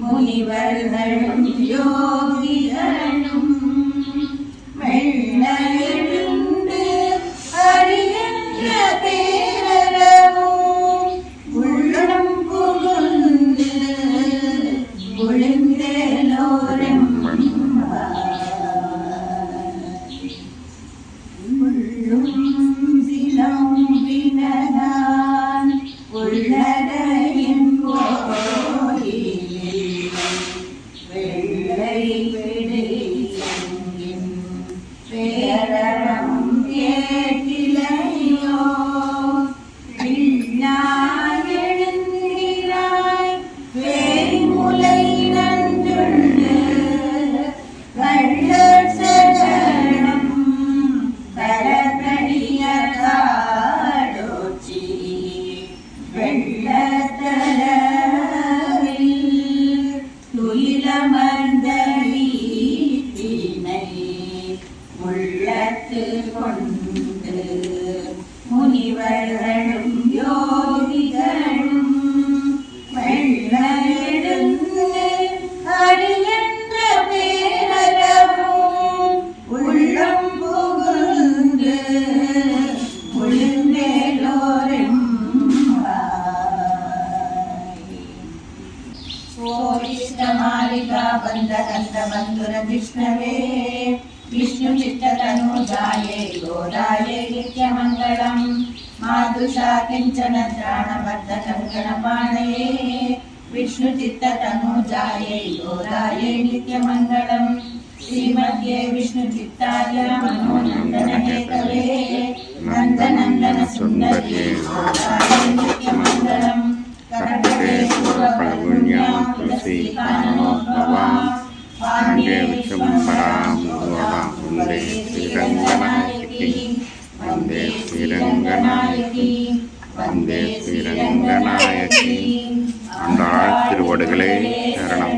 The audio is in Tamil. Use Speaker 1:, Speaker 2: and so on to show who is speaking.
Speaker 1: முனிவர்களும் யோகிகளும் மெல்ல எழுந்து அறிகின்ற பேரளவும் உள்ளம் புகுந்து ஒளிந்தேலோரும் உள்ளும் சிலம்பினதான் உள்ளரையின் பேரறம் கேட்டிலையோ எழுந்திராய் வேமுலை நன்றுண்டு கள்ளர் சரணம் தரக்கடிய காடோச்சி வெள்ளத்தளவில் துயிலமர்ந்த வீட்டினை உள்ளத்து கொண்டு முனிவர்களும் யோகிகளும் வெள்ள எழுந்து அறிகின்ற பேரளவும் உள்ளம் புகுந்து ஒளிந்தேலோரும் सोरिष्टमालिका बन्धकन्दबन्धुर विष्णवे विष्णु चित्ततनूजाये गोदाये नित्यमङ्गलम् मादुषा किञ्चन त्राणबद्धकङ्कणपाणये विष्णु चित्ततनूजाये गोदाये नित्यमङ्गलम् श्रीमद्ये विष्णु चित्ताय मनोनन्दन हेतवे नन्दनन्दन सुन्दर्ये गोदाये नित्यमङ्गलम् कर्णे पूर्वफलगुण्यां तुलसी काननोद्भवां पाण्डे विश्वम्भरां वन्दे श्रीरङ्गनायकी वन्दे श्रीरङ्गनायकी वन्दे श्रीरङ्गनायकी आண்டாள் திருவடிகளே சரணம்.